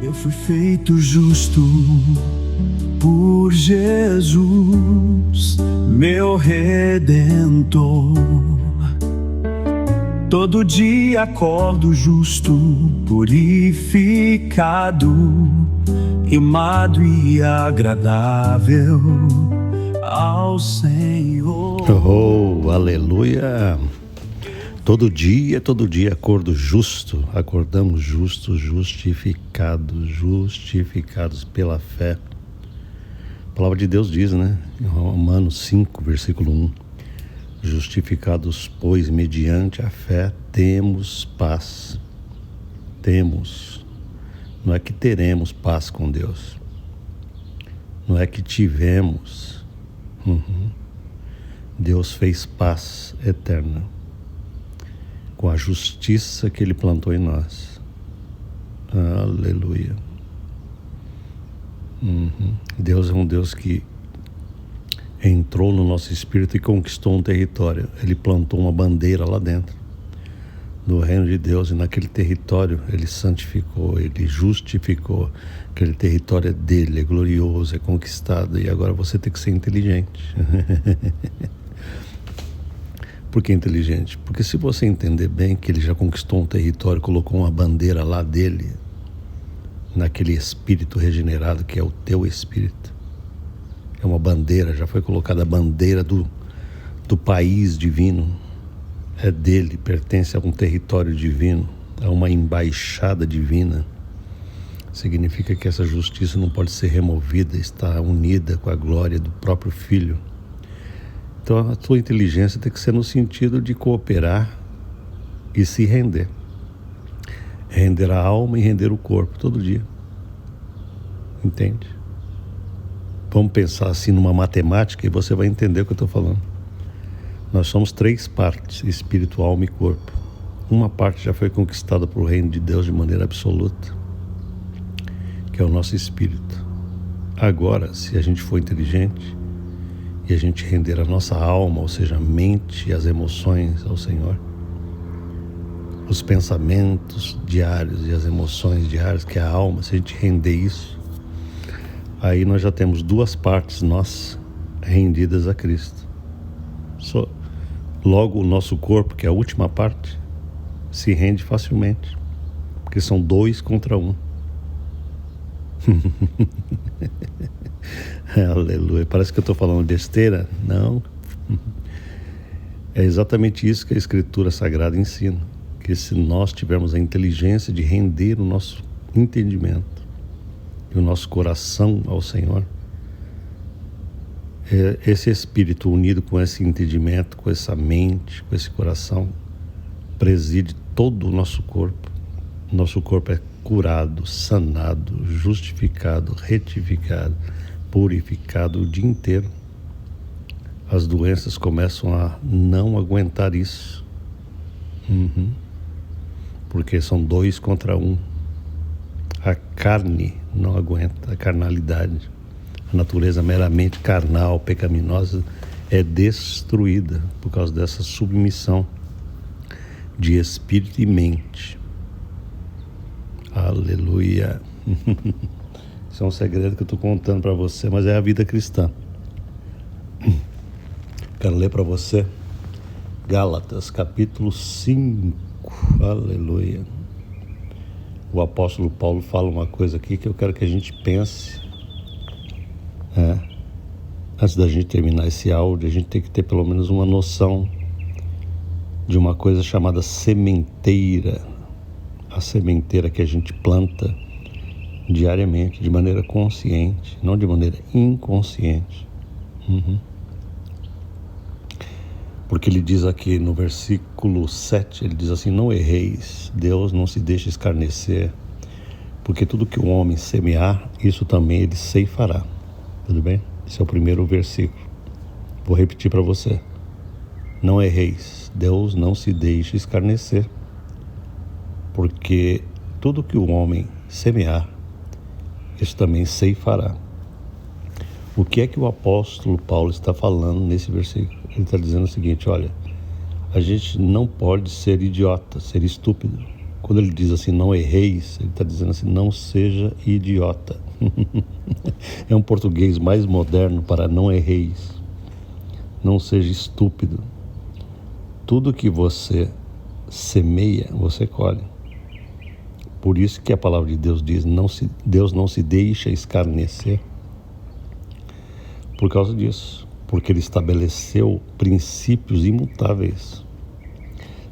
Eu fui feito justo por Jesus, meu Redentor. Todo dia acordo justo, purificado, amado e agradável ao Senhor. Oh, aleluia! Todo dia acordo justo, acordamos justos, justificados pela fé. A palavra de Deus diz, né? Em Romanos 5, versículo 1. Justificados, pois, mediante a fé, temos paz. Temos. Não é que teremos paz com Deus. Não é que tivemos. Deus fez paz eterna com a justiça que Ele plantou em nós. Aleluia. Deus é um Deus que entrou no nosso espírito e conquistou um território. Ele plantou uma bandeira lá dentro do reino de Deus, e naquele território Ele santificou, Ele justificou. Aquele território é dele, é glorioso, é conquistado, e agora você tem que ser inteligente. Por que inteligente? Porque se você entender bem que Ele já conquistou um território, colocou uma bandeira lá dele, naquele espírito regenerado que é o teu espírito, é uma bandeira, já foi colocada a bandeira do país divino, é dele, pertence a um território divino, a uma embaixada divina. Significa que essa justiça não pode ser removida, está unida com a glória do próprio Filho. Então a tua inteligência tem que ser no sentido de cooperar e se render. Render a alma e render o corpo todo dia. Entende? Vamos pensar assim numa matemática e você vai entender o que eu estou falando. Nós somos 3 partes, espírito, alma e corpo. Uma parte já foi conquistada por o reino de Deus de maneira absoluta, que é o nosso espírito. Agora, se a gente for inteligente e a gente render a nossa alma, ou seja, a mente e as emoções ao Senhor, os pensamentos diários e as emoções diárias, que é a alma, se a gente render isso, aí nós já temos 2 partes nós rendidas a Cristo. Logo o nosso corpo, que é a última parte, se rende facilmente, porque são 2 contra 1. Aleluia. Parece que eu estou falando besteira. Não. É exatamente isso que a Escritura Sagrada ensina, que se nós tivermos a inteligência de render o nosso entendimento e o nosso coração ao Senhor, esse espírito unido com esse entendimento, com essa mente, com esse coração, preside todo o nosso corpo. Nosso corpo é curado, sanado, justificado, retificado, purificado o dia inteiro. As doenças começam a não aguentar isso. Porque são 2 contra 1. A carne não aguenta, a carnalidade. A natureza meramente carnal, pecaminosa, é destruída por causa dessa submissão de espírito e mente. Aleluia. Isso é um segredo que eu estou contando para você, mas é a vida cristã. Quero ler para você Gálatas, capítulo 5. Aleluia. O apóstolo Paulo fala uma coisa aqui que eu quero que a gente pense. Antes da gente terminar esse áudio, a gente tem que ter pelo menos uma noção de uma coisa chamada sementeira. A sementeira que a gente planta diariamente, de maneira consciente, não de maneira inconsciente. Porque ele diz aqui no versículo 7, ele diz assim: não erreis, Deus não se deixa escarnecer, porque tudo que o homem semear, isso também ele ceifará. Tudo bem? Esse é o primeiro versículo. Vou repetir para você. Não erreis, Deus não se deixa escarnecer, porque tudo que o homem semear, isso também ceifará. O que é que o apóstolo Paulo está falando nesse versículo? Ele está dizendo o seguinte: olha, a gente não pode ser idiota, ser estúpido. Quando ele diz assim, não erreis, ele está dizendo assim, não seja idiota. É um português mais moderno para não erreis. Não seja estúpido. Tudo que você semeia, você colhe. Por isso que a palavra de Deus diz, Deus não se deixa escarnecer. Por causa disso. Porque ele estabeleceu princípios imutáveis.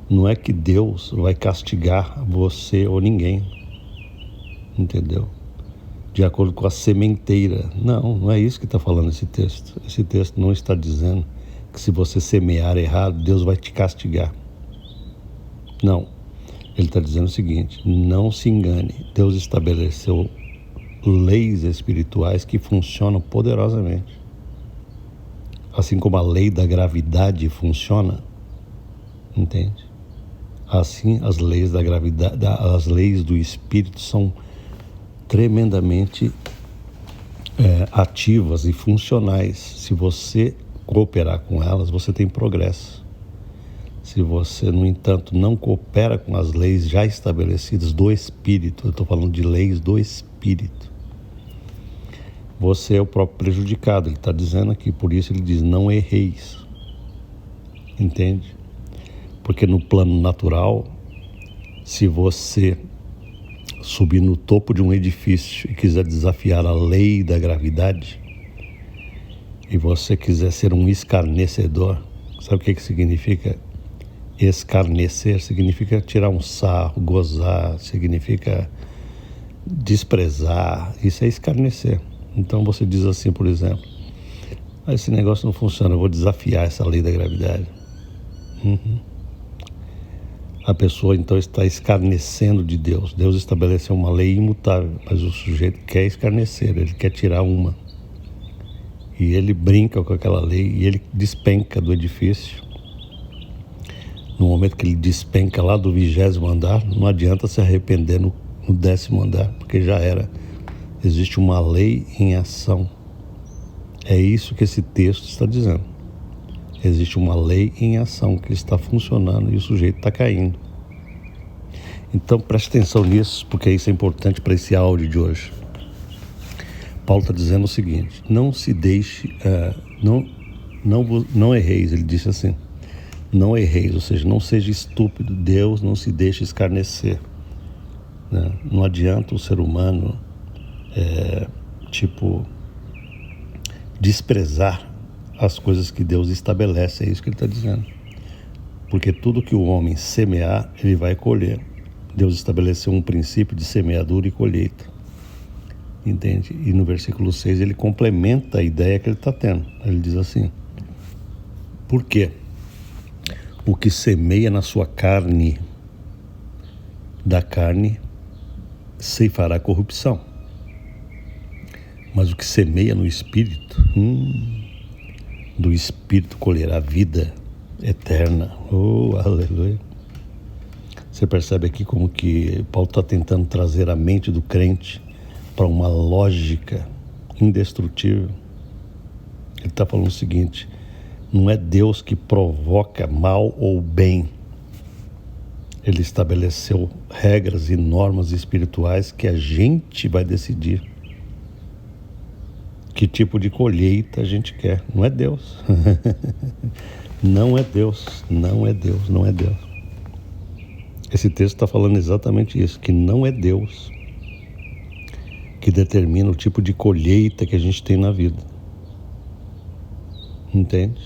Não é que Deus vai castigar você ou ninguém, entendeu? De acordo com a sementeira. Não é isso que está falando esse texto. Esse texto não está dizendo que se você semear errado, Deus vai te castigar. Não. Ele está dizendo o seguinte, não se engane. Deus estabeleceu leis espirituais que funcionam poderosamente. Assim como a lei da gravidade funciona, entende? Assim, as leis da gravidade, as leis do Espírito são tremendamente ativas e funcionais. Se você cooperar com elas, você tem progresso. Se você, no entanto, não coopera com as leis já estabelecidas do Espírito, eu estou falando de leis do Espírito, você é o próprio prejudicado. Ele está dizendo aqui, por isso ele diz, não erreis. Entende? Porque no plano natural, se você subir no topo de um edifício e quiser desafiar a lei da gravidade, e você quiser ser um escarnecedor, sabe o que significa? Escarnecer significa tirar um sarro, gozar, significa desprezar, isso é escarnecer. Então você diz assim, por exemplo, esse negócio não funciona, eu vou desafiar essa lei da gravidade. A pessoa então está escarnecendo de Deus. Deus estabeleceu uma lei imutável, mas o sujeito quer escarnecer, ele quer tirar uma. E ele brinca com aquela lei e ele despenca do edifício. No momento que ele despenca lá do 20º andar, não adianta se arrepender no 10º andar, porque já era. Existe uma lei em ação. É isso que esse texto está dizendo. Existe uma lei em ação que está funcionando e o sujeito está caindo. Então preste atenção nisso, porque isso é importante para esse áudio de hoje. Paulo está dizendo o seguinte, não se deixe, não erreis, ele disse assim, não erreis, ou seja, não seja estúpido, Deus não se deixa escarnecer. Né? Não adianta o ser humano, desprezar as coisas que Deus estabelece, é isso que ele está dizendo. Porque tudo que o homem semear, ele vai colher. Deus estabeleceu um princípio de semeadura e colheita. Entende? E no versículo 6 ele complementa a ideia que ele está tendo. Ele diz assim, por quê? O que semeia na sua carne, da carne ceifará corrupção. Mas o que semeia no Espírito, do Espírito colherá vida eterna. Oh, aleluia. Você percebe aqui como que Paulo está tentando trazer a mente do crente para uma lógica indestrutível. Ele está falando o seguinte, não é Deus que provoca mal ou bem. Ele estabeleceu regras e normas espirituais que a gente vai decidir que tipo de colheita a gente quer. Não é Deus. Não é Deus, não é Deus, não é Deus. Esse texto está falando exatamente isso, que não é Deus que determina o tipo de colheita que a gente tem na vida. Entende?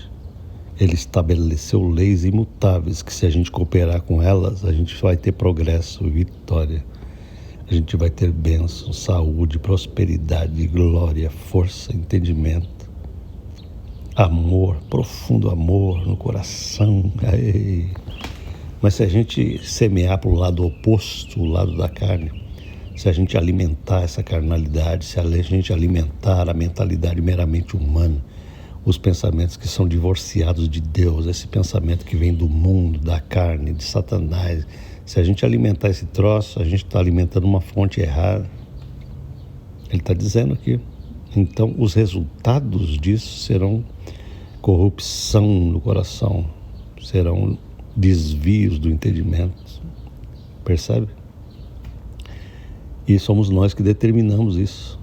Ele estabeleceu leis imutáveis que, se a gente cooperar com elas, a gente vai ter progresso, vitória. A gente vai ter bênção, saúde, prosperidade, glória, força, entendimento, amor, profundo amor no coração. Ai. Mas se a gente semear para o lado oposto, o lado da carne, se a gente alimentar essa carnalidade, se a gente alimentar a mentalidade meramente humana, os pensamentos que são divorciados de Deus, esse pensamento que vem do mundo, da carne, de Satanás, se a gente alimentar esse troço, a gente está alimentando uma fonte errada. Ele está dizendo aqui. Então, os resultados disso serão corrupção no coração, serão desvios do entendimento, Percebe? E somos nós que determinamos isso.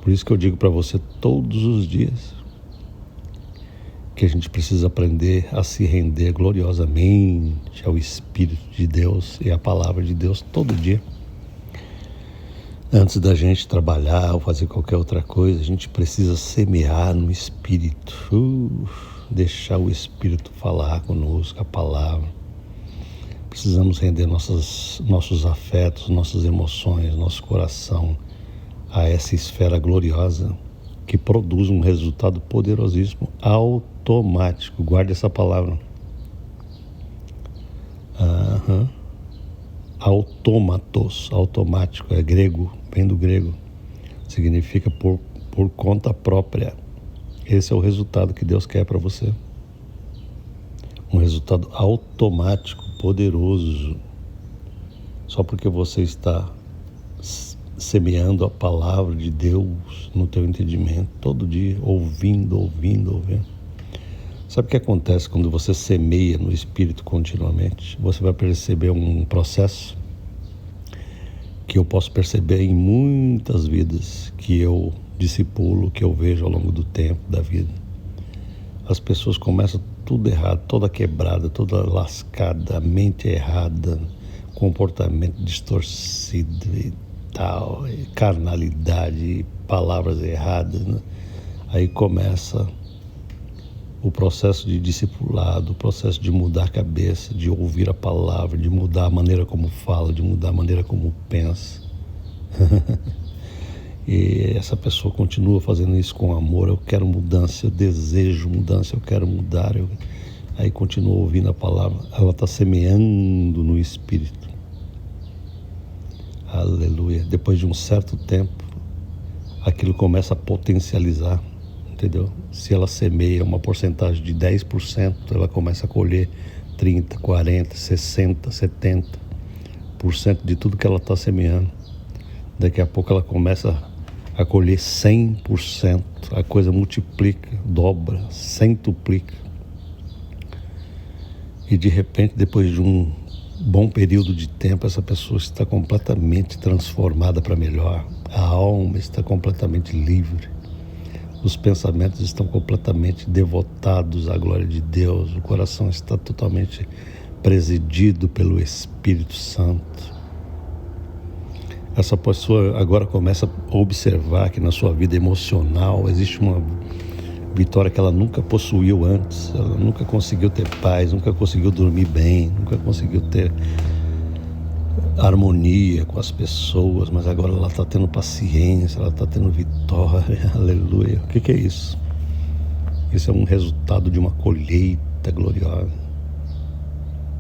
Por isso que eu digo para você todos os dias que a gente precisa aprender a se render gloriosamente ao Espírito de Deus e à Palavra de Deus todo dia. Antes da gente trabalhar ou fazer qualquer outra coisa, a gente precisa semear no Espírito, deixar o Espírito falar conosco, a Palavra. Precisamos render nossos afetos, nossas emoções, nosso coração a essa esfera gloriosa que produz um resultado poderosíssimo, automático. Guarde essa palavra. Autómatos, automático, é grego, vem do grego. Significa por conta própria. Esse é o resultado que Deus quer para você. Um resultado automático, poderoso. Só porque você está semeando a palavra de Deus no teu entendimento todo dia, ouvindo. Sabe o que acontece quando você semeia no Espírito continuamente? Você vai perceber um processo que eu posso perceber em muitas vidas que eu discipulo, que eu vejo ao longo do tempo da vida. As pessoas começam tudo errado, toda quebrada, toda lascada, mente errada, comportamento distorcido e tal, carnalidade, palavras erradas, né? Aí começa o processo de discipulado, o processo de mudar a cabeça, de ouvir a palavra, de mudar a maneira como fala, de mudar a maneira como pensa. E essa pessoa continua fazendo isso com amor. Eu quero mudança, eu desejo mudança, eu quero mudar. Aí continua ouvindo a palavra. Ela está semeando no Espírito. Aleluia. Depois de um certo tempo, aquilo começa a potencializar, entendeu? Se ela semeia uma porcentagem de 10%, ela começa a colher 30%, 40%, 60%, 70% de tudo que ela está semeando. Daqui a pouco ela começa a colher 100%, a coisa multiplica, dobra, centuplica. E de repente, depois de um bom período de tempo, essa pessoa está completamente transformada para melhor. A alma está completamente livre. Os pensamentos estão completamente devotados à glória de Deus. O coração está totalmente presidido pelo Espírito Santo. Essa pessoa agora começa a observar que na sua vida emocional existe uma vitória que ela nunca possuiu antes. Ela nunca conseguiu ter paz, nunca conseguiu dormir bem, nunca conseguiu ter harmonia com as pessoas, mas agora ela está tendo paciência, ela está tendo vitória, aleluia. O que é isso? Isso é um resultado de uma colheita gloriosa,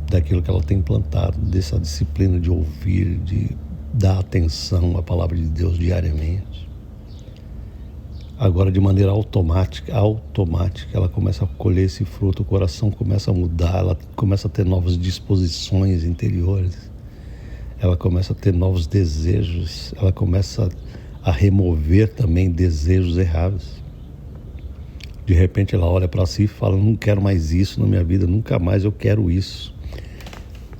daquilo que ela tem plantado, dessa disciplina de ouvir, de dar atenção à palavra de Deus diariamente. Agora, de maneira automática, ela começa a colher esse fruto, o coração começa a mudar, ela começa a ter novas disposições interiores, ela começa a ter novos desejos, ela começa a remover também desejos errados. De repente ela olha para si e fala: não quero mais isso na minha vida, nunca mais eu quero isso.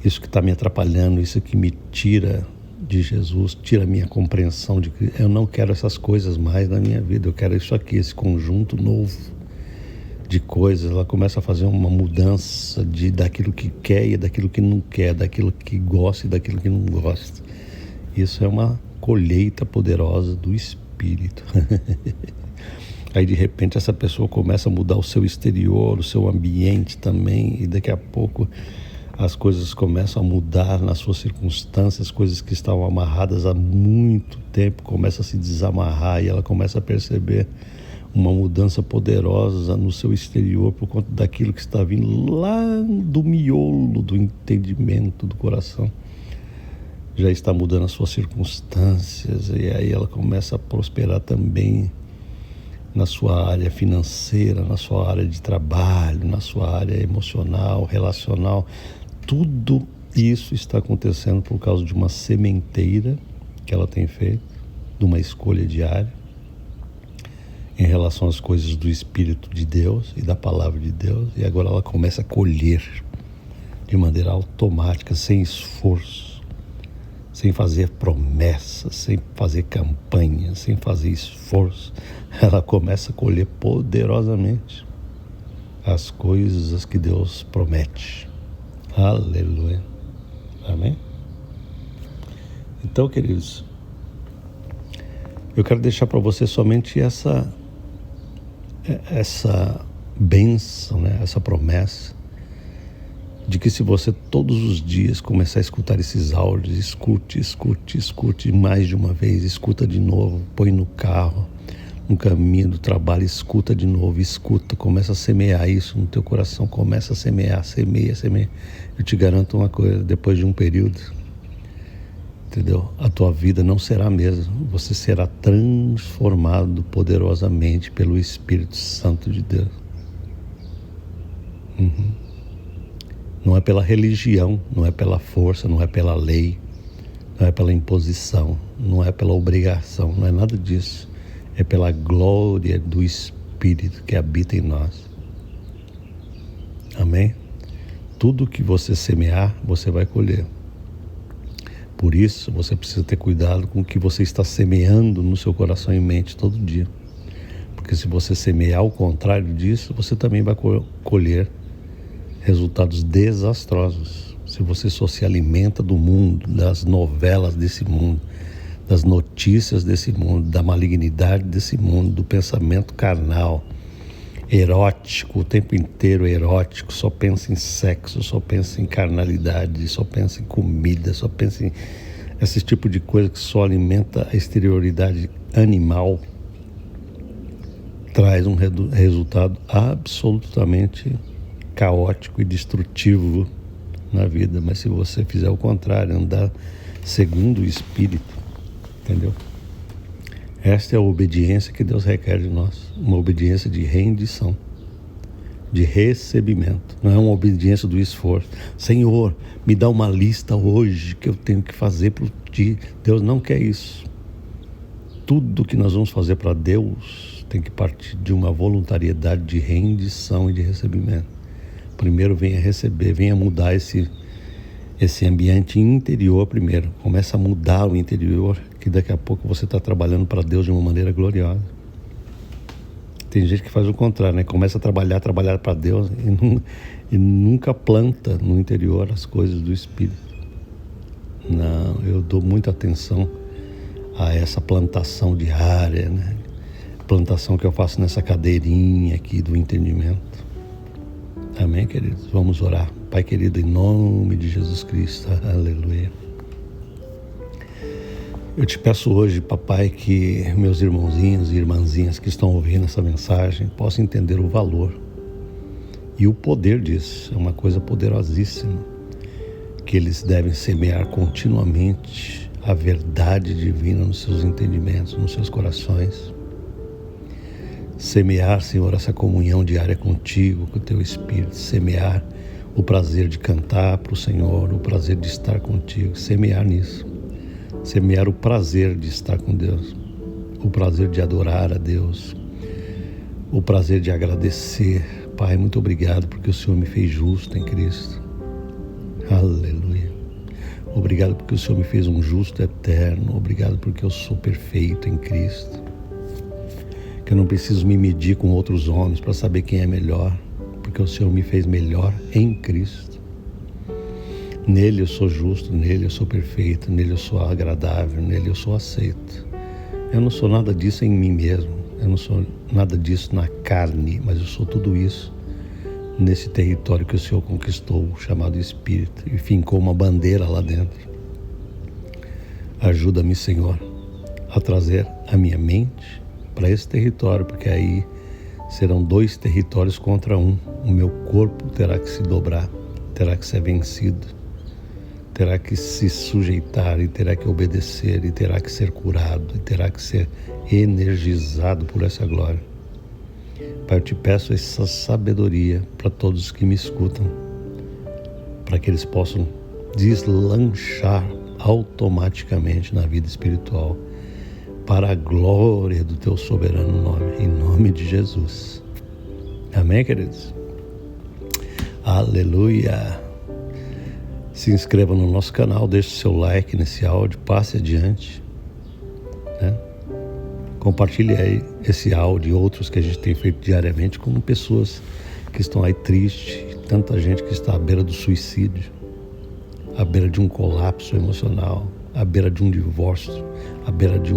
Isso que está me atrapalhando, isso que me tira de Jesus, tira a minha compreensão de que eu não quero essas coisas mais na minha vida, eu quero isso aqui, esse conjunto novo de coisas. Ela começa a fazer uma mudança daquilo que quer e daquilo que não quer, daquilo que gosta e daquilo que não gosta. Isso é uma colheita poderosa do Espírito. Aí de repente essa pessoa começa a mudar o seu exterior, o seu ambiente também, e daqui a pouco as coisas começam a mudar nas suas circunstâncias, coisas que estavam amarradas há muito tempo começam a se desamarrar, e ela começa a perceber uma mudança poderosa no seu exterior por conta daquilo que está vindo lá do miolo do entendimento do coração. Já está mudando as suas circunstâncias, e aí ela começa a prosperar também na sua área financeira, na sua área de trabalho, na sua área emocional, relacional. Tudo isso está acontecendo por causa de uma sementeira que ela tem feito, de uma escolha diária em relação às coisas do Espírito de Deus e da Palavra de Deus. E agora ela começa a colher de maneira automática, sem esforço. sem fazer promessas, sem fazer campanha, sem fazer esforço, ela começa a colher poderosamente as coisas que Deus promete. Aleluia. Amém? Então, queridos, eu quero deixar para você somente essa bênção, né? Essa promessa de que se você todos os dias começar a escutar esses áudios, escute mais de uma vez, escuta de novo, põe no carro, no caminho do trabalho, escuta de novo, começa a semear isso no teu coração, começa a semeia. Eu te garanto uma coisa, depois de um período, entendeu? A tua vida não será a mesma, você será transformado poderosamente pelo Espírito Santo de Deus. Não é pela religião, não é pela força, não é pela lei, não é pela imposição, não é pela obrigação, não é nada disso. É pela glória do Espírito que habita em nós. Amém? Tudo que você semear, você vai colher. Por isso, você precisa ter cuidado com o que você está semeando no seu coração e mente todo dia. Porque se você semear o contrário disso, você também vai colher resultados desastrosos. Se você só se alimenta do mundo, das novelas desse mundo, das notícias desse mundo, da malignidade desse mundo, do pensamento carnal, erótico, o tempo inteiro erótico, só pensa em sexo, só pensa em carnalidade, só pensa em comida, só pensa em esse tipo de coisa que só alimenta a exterioridade animal, traz um resultado absolutamente caótico e destrutivo na vida. Mas se você fizer o contrário, andar segundo o Espírito, entendeu? Esta é a obediência que Deus requer de nós, uma obediência de rendição, de recebimento, não é uma obediência do esforço. Senhor, me dá uma lista hoje que eu tenho que fazer para ti. Deus não quer isso. Tudo que nós vamos fazer para Deus tem que partir de uma voluntariedade de rendição e de recebimento. Primeiro venha receber, venha mudar esse ambiente interior primeiro. Começa a mudar o interior, que daqui a pouco você está trabalhando para Deus de uma maneira gloriosa. Tem gente que faz o contrário, né? Começa a trabalhar para Deus e nunca planta no interior as coisas do Espírito. Não, eu dou muita atenção a essa plantação diária, né? Plantação que eu faço nessa cadeirinha aqui do entendimento. Amém, queridos? Vamos orar. Pai querido, em nome de Jesus Cristo, aleluia. Eu te peço hoje, papai, que meus irmãozinhos e irmãzinhas que estão ouvindo essa mensagem possam entender o valor e o poder disso. É uma coisa poderosíssima, que eles devem semear continuamente a verdade divina nos seus entendimentos, nos seus corações. Semear, Senhor, essa comunhão diária contigo, com o teu Espírito. Semear o prazer de cantar para o Senhor, o prazer de estar contigo. Semear nisso. Semear o prazer de estar com Deus, o prazer de adorar a Deus, o prazer de agradecer. Pai, muito obrigado porque o Senhor me fez justo em Cristo. Aleluia. Obrigado porque o Senhor me fez um justo eterno. Obrigado porque eu sou perfeito em Cristo. Que eu não preciso me medir com outros homens para saber quem é melhor, porque o Senhor me fez melhor em Cristo. Nele eu sou justo, nele eu sou perfeito, nele eu sou agradável, nele eu sou aceito. Eu não sou nada disso em mim mesmo, eu não sou nada disso na carne, mas eu sou tudo isso nesse território que o Senhor conquistou, chamado Espírito, e fincou uma bandeira lá dentro. Ajuda-me, Senhor, a trazer a minha mente para esse território, porque aí serão 2 territórios contra 1. O meu corpo terá que se dobrar, terá que ser vencido, terá que se sujeitar e terá que obedecer e terá que ser curado e terá que ser energizado por essa glória. Pai, eu te peço essa sabedoria para todos que me escutam, para que eles possam deslanchar automaticamente na vida espiritual, para a glória do teu soberano nome, em nome de Jesus. Amém, queridos? Aleluia. Se inscreva no nosso canal, deixe o seu like nesse áudio, passe adiante, né? Compartilhe aí esse áudio e outros que a gente tem feito diariamente com pessoas que estão aí tristes, tanta gente que está à beira do suicídio, à beira de um colapso emocional, à beira de um divórcio, à beira de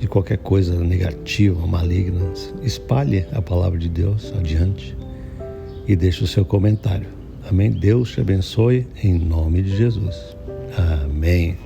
qualquer coisa negativa, maligna. Espalhe a palavra de Deus adiante e deixe o seu comentário. Amém? Deus te abençoe em nome de Jesus. Amém.